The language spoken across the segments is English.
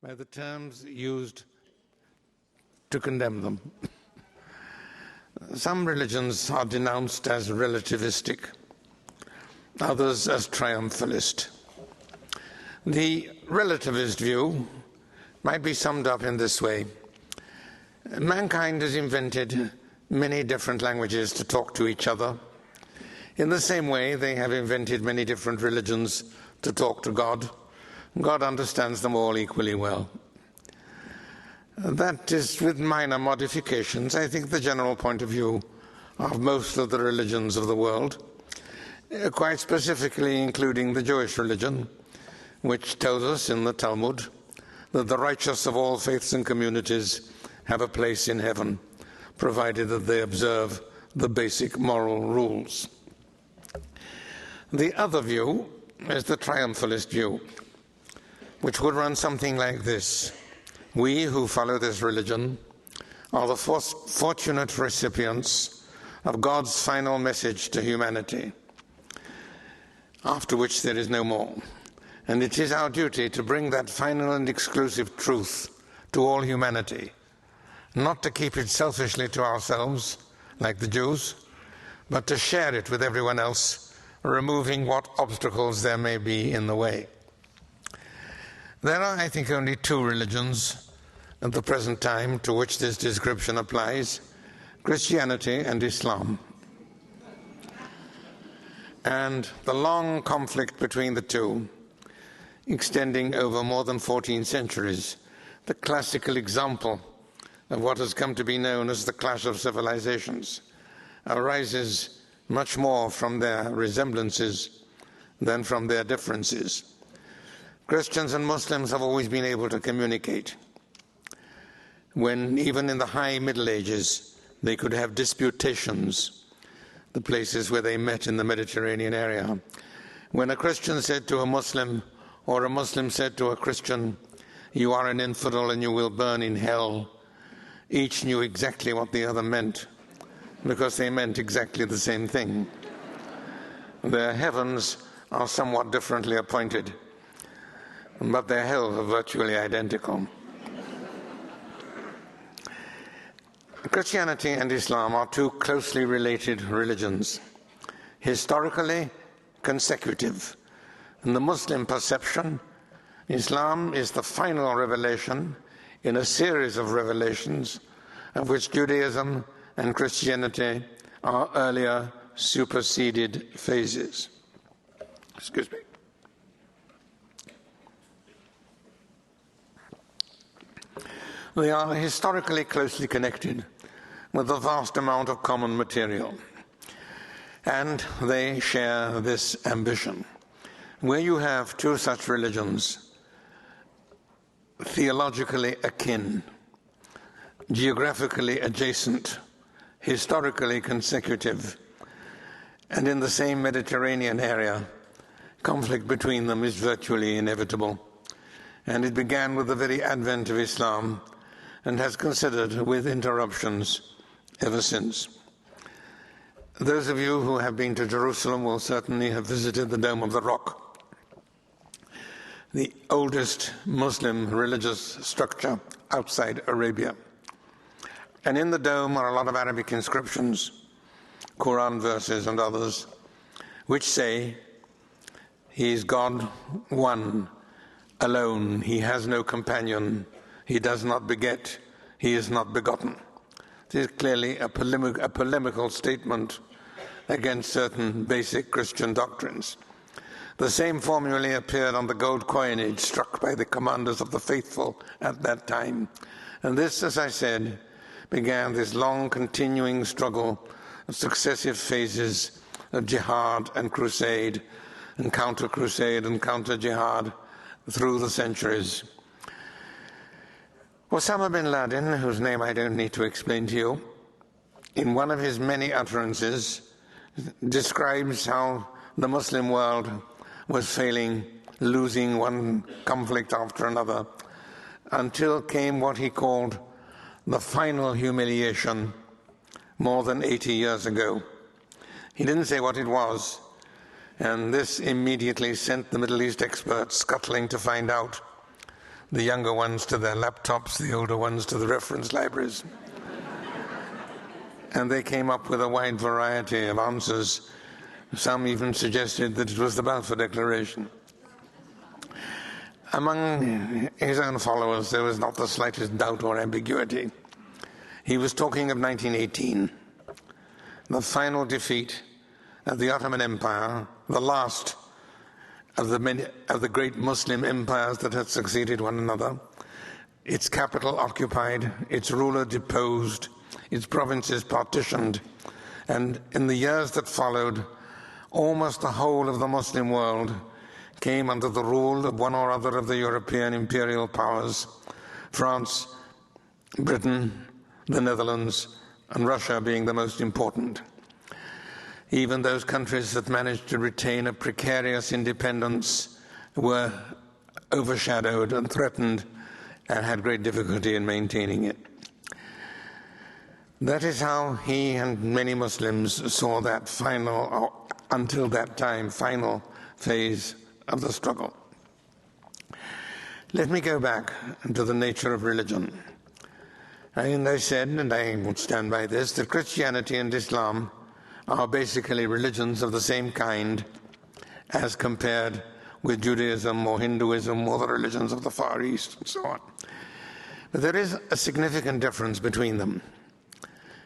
by the terms used to condemn them. Some religions are denounced as relativistic, others as triumphalist. The relativist view might be summed up in this way. Mankind has invented many different languages to talk to each other. In the same way, they have invented many different religions to talk to God. God understands them all equally well. That is, with minor modifications, I think, the general point of view of most of the religions of the world, quite specifically including the Jewish religion, which tells us in the Talmud that the righteous of all faiths and communities have a place in heaven, provided that they observe the basic moral rules. The other view is the triumphalist view, which would run something like this. We who follow this religion are the fortunate recipients of God's final message to humanity, after which there is no more. And it is our duty to bring that final and exclusive truth to all humanity, not to keep it selfishly to ourselves, like the Jews, but to share it with everyone else, removing what obstacles there may be in the way. There are, I think, only two religions at the present time to which this description applies: Christianity and Islam. And the long conflict between the two, extending over more than 14 centuries, the classical example of what has come to be known as the clash of civilizations, arises much more from their resemblances than from their differences. Christians and Muslims have always been able to communicate. When, even in the high Middle Ages, they could have disputations, the places where they met in the Mediterranean area. When a Christian said to a Muslim, or a Muslim said to a Christian, "You are an infidel and you will burn in hell," each knew exactly what the other meant, because they meant exactly the same thing. Their heavens are somewhat differently appointed, but their hells are virtually identical. Christianity and Islam are two closely related religions, historically consecutive. In the Muslim perception, Islam is the final revelation in a series of revelations of which Judaism and Christianity are earlier superseded phases. Excuse me. They are historically closely connected with a vast amount of common material, and they share this ambition. Where you have two such religions, theologically akin, geographically adjacent, historically consecutive, and in the same Mediterranean area, conflict between them is virtually inevitable. And it began with the very advent of Islam and has considered with interruptions ever since. Those of you who have been to Jerusalem will certainly have visited the Dome of the Rock, the oldest Muslim religious structure outside Arabia. And in the dome are a lot of Arabic inscriptions, Quran verses and others, which say, "He is God one, alone, he has no companion, he does not beget, he is not begotten." This is clearly a polemical statement against certain basic Christian doctrines. The same formulae appeared on the gold coinage struck by the commanders of the faithful at that time. And this, as I said, began this long continuing struggle of successive phases of jihad and crusade and counter-crusade and counter-jihad through the centuries. Osama bin Laden, whose name I don't need to explain to you, in one of his many utterances describes how the Muslim world was failing, losing one conflict after another, until came what he called the final humiliation more than 80 years ago. He didn't say what it was, and this immediately sent the Middle East experts scuttling to find out. the younger ones to their laptops, the older ones to the reference libraries. And they came up with a wide variety of answers. Some even suggested that it was the Balfour Declaration. Among his own followers, there was not the slightest doubt or ambiguity. He was talking of 1918, the final defeat of the Ottoman Empire, the last of the great Muslim empires that had succeeded one another, its capital occupied, its ruler deposed, its provinces partitioned, and in the years that followed, almost the whole of the Muslim world came under the rule of one or other of the European imperial powers, France, Britain, the Netherlands, and Russia being the most important. Even those countries that managed to retain a precarious independence were overshadowed and threatened and had great difficulty in maintaining it. That is how he and many Muslims saw that final, until that time, final phase of the struggle. Let me go back to the nature of religion. And I said, and I would stand by this, that Christianity and Islam are basically religions of the same kind as compared with Judaism or Hinduism or the religions of the Far East and so on. But there is a significant difference between them,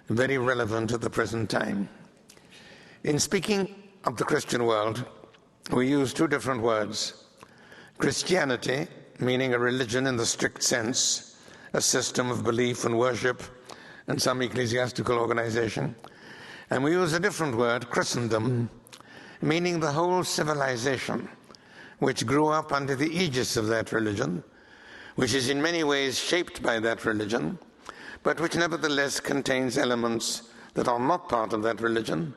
very relevant at the present time. In speaking of the Christian world, we use two different words. Christianity, meaning a religion in the strict sense, a system of belief and worship and some ecclesiastical organization. And we use a different word, Christendom, meaning the whole civilization, which grew up under the aegis of that religion, which is in many ways shaped by that religion, but which nevertheless contains elements that are not part of that religion,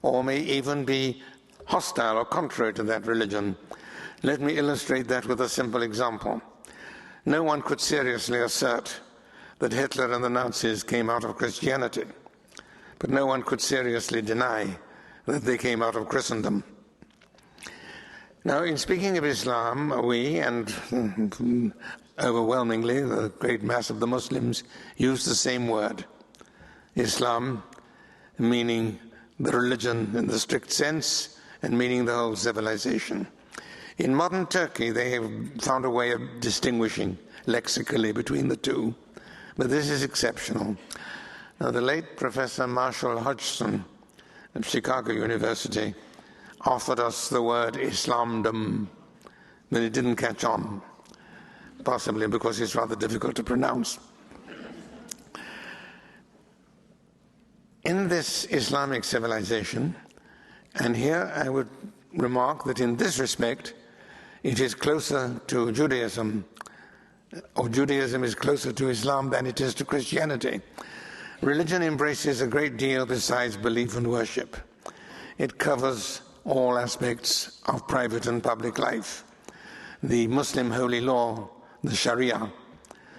or may even be hostile or contrary to that religion. Let me illustrate that with a simple example. No one could seriously assert that Hitler and the Nazis came out of Christianity, but no one could seriously deny that they came out of Christendom. Now, in speaking of Islam, we, and overwhelmingly the great mass of the Muslims, use the same word. Islam, meaning the religion in the strict sense, and meaning the whole civilization. In modern Turkey, they have found a way of distinguishing lexically between the two, but this is exceptional. Now, the late Professor Marshall Hodgson of Chicago University offered us the word Islamdom, but it didn't catch on, possibly because it's rather difficult to pronounce. In this Islamic civilization, and here I would remark that in this respect, it is closer to Judaism, or Judaism is closer to Islam than it is to Christianity. Religion embraces a great deal besides belief and worship. It covers all aspects of private and public life. The Muslim holy law, the Sharia,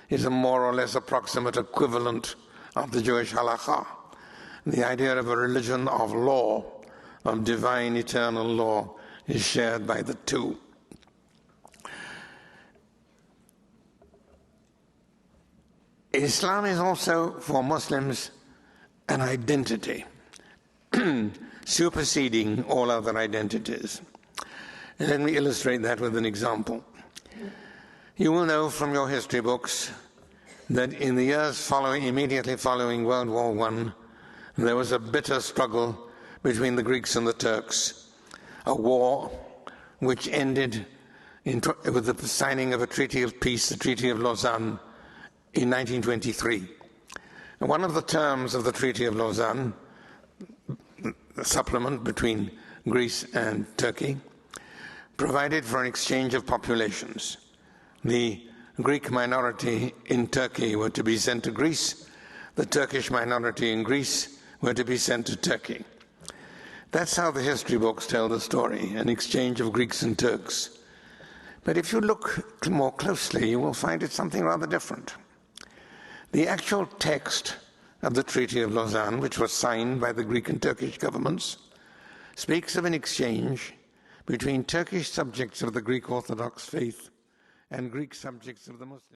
is a more or less approximate equivalent of the Jewish halakha. The idea of a religion of law, of divine eternal law, is shared by the two. Islam is also, for Muslims, an identity, superseding all other identities. And let me illustrate that with an example. You will know from your history books that in the years immediately following World War I, there was a bitter struggle between the Greeks and the Turks, a war which ended with the signing of a treaty of peace, the Treaty of Lausanne, in 1923. And one of the terms of the Treaty of Lausanne, the supplement between Greece and Turkey, provided for an exchange of populations. The Greek minority in Turkey were to be sent to Greece, the Turkish minority in Greece were to be sent to Turkey. That's how the history books tell the story, an exchange of Greeks and Turks. But if you look more closely, you will find it something rather different. The actual text of the Treaty of Lausanne, which was signed by the Greek and Turkish governments, speaks of an exchange between Turkish subjects of the Greek Orthodox faith and Greek subjects of the Muslims.